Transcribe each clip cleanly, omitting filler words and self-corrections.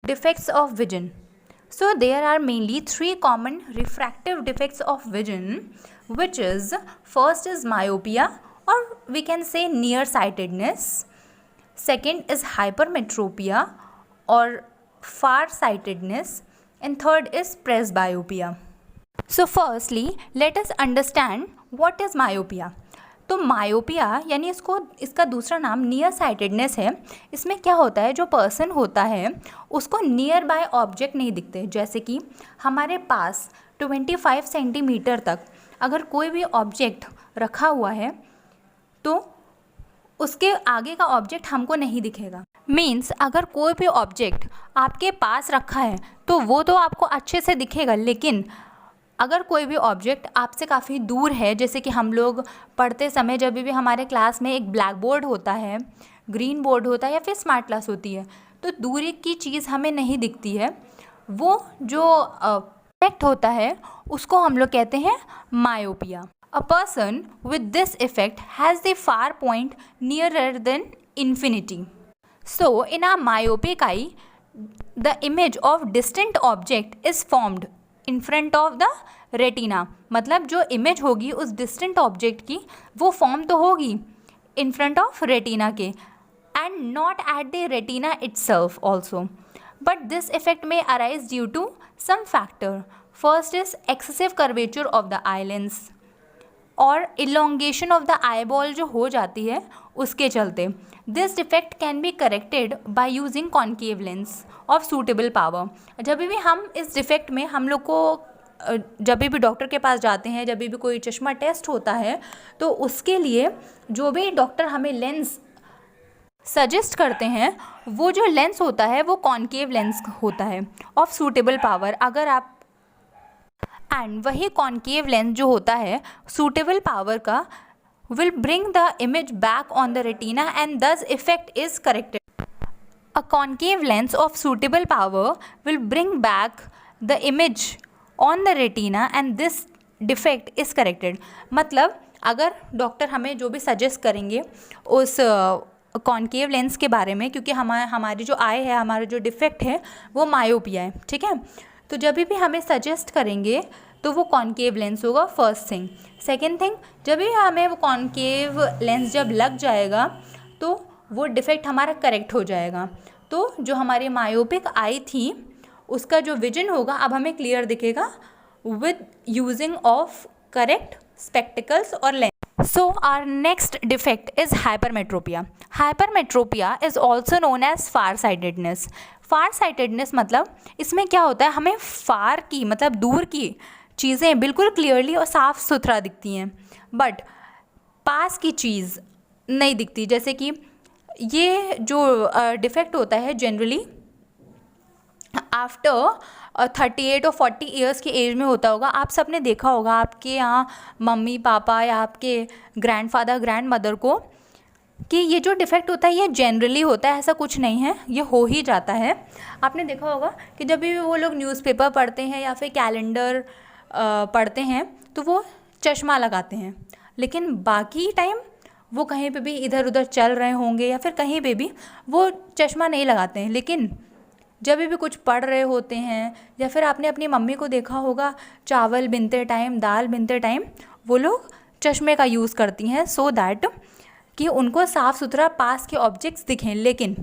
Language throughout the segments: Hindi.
Defects of vision. So there are mainly three common refractive defects of vision, which is first is myopia, or we can say nearsightedness. Second is hypermetropia or farsightedness, and third is presbyopia. So firstly, let us understand what is myopia. तो मायोपिया यानी इसका दूसरा नाम नियर साइटेडनेस है. इसमें क्या होता है, जो पर्सन होता है उसको नियर बाय ऑब्जेक्ट नहीं दिखते. जैसे कि हमारे पास 25 सेंटीमीटर तक अगर कोई भी ऑब्जेक्ट रखा हुआ है तो उसके आगे का ऑब्जेक्ट हमको नहीं दिखेगा. मीन्स अगर कोई भी ऑब्जेक्ट आपके पास रखा है तो वो तो आपको अच्छे से दिखेगा, लेकिन अगर कोई भी ऑब्जेक्ट आपसे काफ़ी दूर है, जैसे कि हम लोग पढ़ते समय जब भी हमारे क्लास में एक ब्लैक बोर्ड होता है, ग्रीन बोर्ड होता है या फिर स्मार्ट क्लास होती है, तो दूरी की चीज़ हमें नहीं दिखती है. वो जो इफेक्ट होता है उसको हम लोग कहते हैं myopia. A person with this effect has the far point nearer then infinity. So in a myopic I the image of distant object is formed in front of the retina. मतलब जो इमेज होगी उस डिस्टेंट ऑब्जेक्ट की वो फॉर्म तो होगी इन फ्रंट ऑफ रेटिना के, and not at the retina itself also. But this effect में arise due to some factor. First is excessive curvature of the eye lens और elongation of the eyeball जो हो जाती है उसके चलते. This defect can be corrected by using concave lens of suitable power. जब भी हम इस डिफेक्ट में हम लोग को जब भी डॉक्टर के पास जाते हैं, जब भी कोई चश्मा टेस्ट होता है, तो उसके लिए जो भी डॉक्टर हमें लेंस सजेस्ट करते हैं वो जो लेंस होता है वो कॉन्केव लेंस होता है ऑफ सूटेबल पावर. अगर आप एंड वही कॉन्केव लेंस जो होता है सूटेबल पावर का will bring the image back on the retina and thus effect is corrected. A concave lens of suitable power will bring back the image on the retina and this defect is corrected. मतलब अगर डॉक्टर हमें जो भी सजेस्ट करेंगे उस कॉन्केव लेंस के बारे में, क्योंकि हमारी जो आई है, हमारा जो डिफेक्ट है वो मायोपिया है, ठीक है, तो जब भी हमें सजेस्ट करेंगे तो वो कॉन्केव लेंस होगा फर्स्ट थिंग. सेकेंड थिंग, जब भी हमें वो कॉन्केव लेंस जब लग जाएगा तो वो डिफेक्ट हमारा करेक्ट हो जाएगा. तो जो हमारी मायोपिक आई थी उसका जो विजन होगा अब हमें क्लियर दिखेगा with using of correct spectacles और lens. So our next defect is hypermetropia. Hypermetropia is also known as farsightedness. Farsightedness मतलब इसमें क्या होता है, हमें फार की मतलब दूर की चीज़ें बिल्कुल क्लियरली और साफ़ सुथरा दिखती हैं, बट पास की चीज़ नहीं दिखती. जैसे कि ये जो डिफेक्ट होता है जनरली आफ्टर 38 और 40 ईयर्स की एज में होता होगा. आप सबने देखा होगा आपके यहाँ मम्मी पापा या आपके ग्रैंडफादर ग्रैंड मदर को कि ये जो डिफेक्ट होता है ये जनरली होता है, ऐसा कुछ नहीं है, ये हो ही जाता है. आपने देखा होगा कि जब भी वो लोग न्यूज़पेपर पढ़ते हैं या फिर कैलेंडर पढ़ते हैं तो वो चश्मा लगाते हैं, लेकिन बाकी टाइम वो कहीं पे भी इधर उधर चल रहे होंगे या फिर कहीं पे भी वो चश्मा नहीं लगाते हैं. लेकिन जब भी कुछ पढ़ रहे होते हैं या फिर आपने अपनी मम्मी को देखा होगा चावल बिनते टाइम, दाल बिनते टाइम वो लोग चश्मे का यूज़ करती हैं सो दैट कि उनको साफ़ सुथरा पास के ऑब्जेक्ट्स दिखें, लेकिन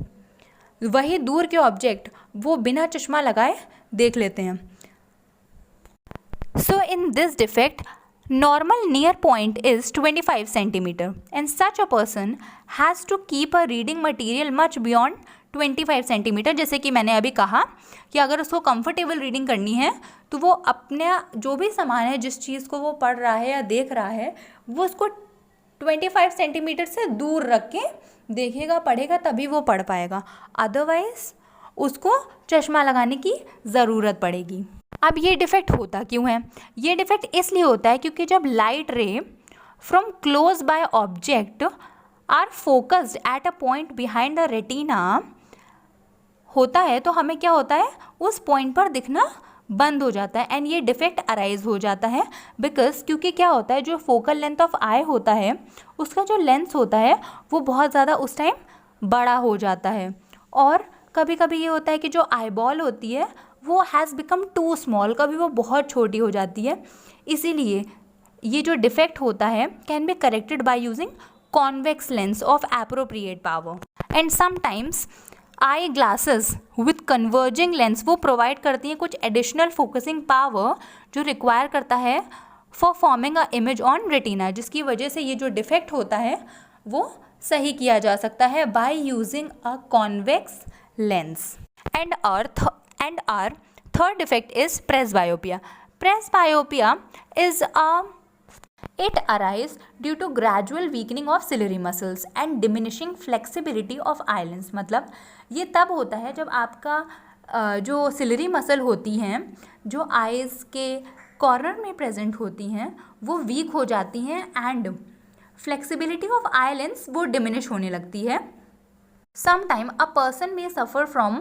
वही दूर के ऑब्जेक्ट वो बिना चश्मा लगाए देख लेते हैं. So in this defect normal near point is 25 centimeter and such a person has to keep a reading material much beyond 25 centimetre. जैसे कि मैंने अभी कहा कि अगर उसको कंफर्टेबल रीडिंग करनी है तो वो अपने जो भी सामान है, जिस चीज़ को वो पढ़ रहा है या देख रहा है, वो उसको 25 सेंटीमीटर से दूर रख के देखेगा, पढ़ेगा, तभी वो पढ़ पाएगा. अदरवाइज उसको चश्मा लगाने की ज़रूरत पड़ेगी. अब ये डिफेक्ट होता क्यों है? ये डिफेक्ट इसलिए होता है क्योंकि जब light ray from close by object are focused at a point behind the retina होता है तो हमें क्या होता है, उस पॉइंट पर दिखना बंद हो जाता है एंड ये डिफेक्ट अराइज हो जाता है. बिकॉज क्योंकि क्या होता है, जो फोकल लेंथ ऑफ आई होता है उसका जो लेंस होता है वो बहुत ज़्यादा उस टाइम बड़ा हो जाता है और कभी कभी ये होता है कि जो आईबॉल होती है वो हैज़ बिकम टू स्मॉल, कभी वो बहुत छोटी हो जाती है। इसीलिए ये जो डिफेक्ट होता है can be corrected by using convex lens of appropriate power. And sometimes eye glasses with converging lens वो प्रोवाइड करती हैं कुछ एडिशनल फोकसिंग पावर जो रिक्वायर करता है for forming a image on retina, जिसकी वजह से ये जो डिफेक्ट होता है वो सही किया जा सकता है by using a convex lens. And our third defect is presbyopia. Presbyopia is It arises due to gradual weakening of ciliary muscles and diminishing flexibility of eyelids। मतलब ये तब होता है जब आपका जो सिलरी मसल होती हैं जो आइज़ के कॉर्नर में प्रेजेंट होती हैं वो वीक हो जाती हैं एंड फ्लेक्सिबिलिटी ऑफ आईलिड्स वो डिमिनिश होने लगती है। Sometime a person may suffer from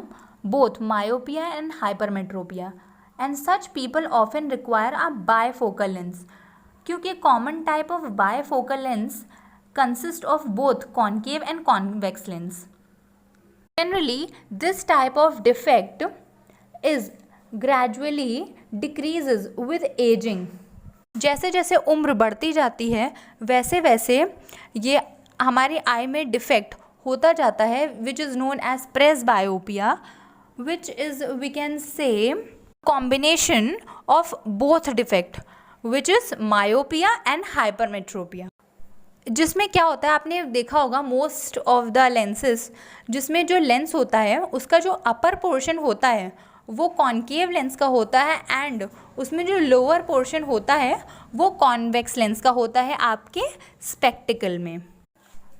both myopia and hypermetropia and such people often require a bifocal lens, क्योंकि common type of bifocal lens consist of both concave and convex lens. Generally this type of defect is gradually decreases with ageing. जैसे जैसे उम्र बढ़ती जाती है वैसे वैसे ये हमारी आई में डिफेक्ट होता जाता है, which is known as presbyopia, which is we can say combination of both defect which is myopia and hypermetropia. जिसमें क्या होता है आपने देखा होगा मोस्ट ऑफ द लेंसेज जिसमें जो लेंस होता है उसका जो अपर पोर्शन होता है वो कॉन्केव लेंस का होता है एंड उसमें जो लोअर पोर्शन होता है वो कॉन्वेक्स लेंस का होता है आपके स्पेक्टिकल में।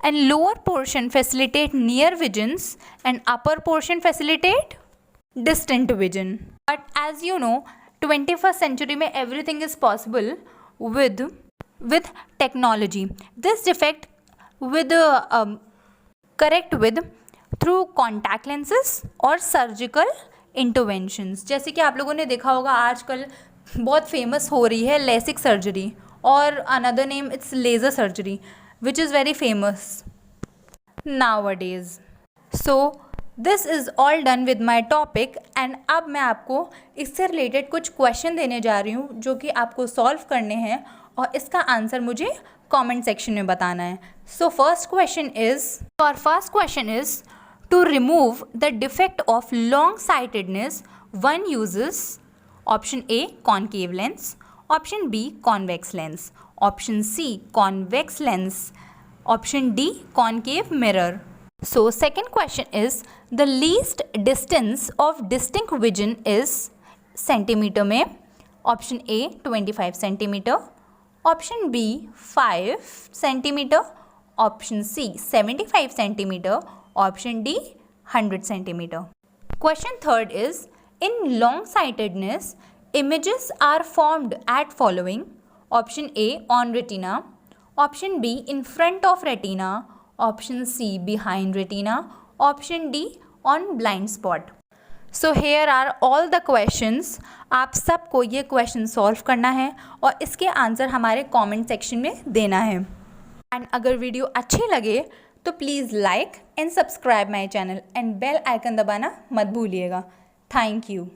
And lower portion facilitate near visions and upper portion facilitate distant vision. But as you know 21st century में everything is possible with technology. This defect with correct with through contact lenses और surgical interventions। जैसे कि आप लोगों ने देखा होगा आजकल बहुत फेमस हो रही है लेसिक सर्जरी और another name it's laser surgery which is very famous nowadays। So this is all done with my topic and अब मैं आपको इससे रिलेटेड कुछ क्वेश्चन देने जा रही हूँ जो कि आपको सॉल्व करने हैं और इसका आंसर मुझे कमेंट सेक्शन में बताना है। So first question is to remove the defect of long sightedness one uses option A concave lens, option B convex lens, option C convex lens, option D concave mirror. So second question is the least distance of distinct vision is centimetre में। Option A 25 centimetre, option B 5 centimetre, option C 75 centimetre, option D 100 centimetre. Question third is in long sightedness images are formed at following। Option A on retina, option B in front of retina, option C behind retina, option D on blind spot। So here are all the questions. आप सबको ये क्वेश्चन सॉल्व करना है और इसके आंसर हमारे कमेंट सेक्शन में देना है। एंड अगर वीडियो अच्छी लगे तो please like and subscribe my channel and bell icon दबाना मत भूलिएगा। Thank you.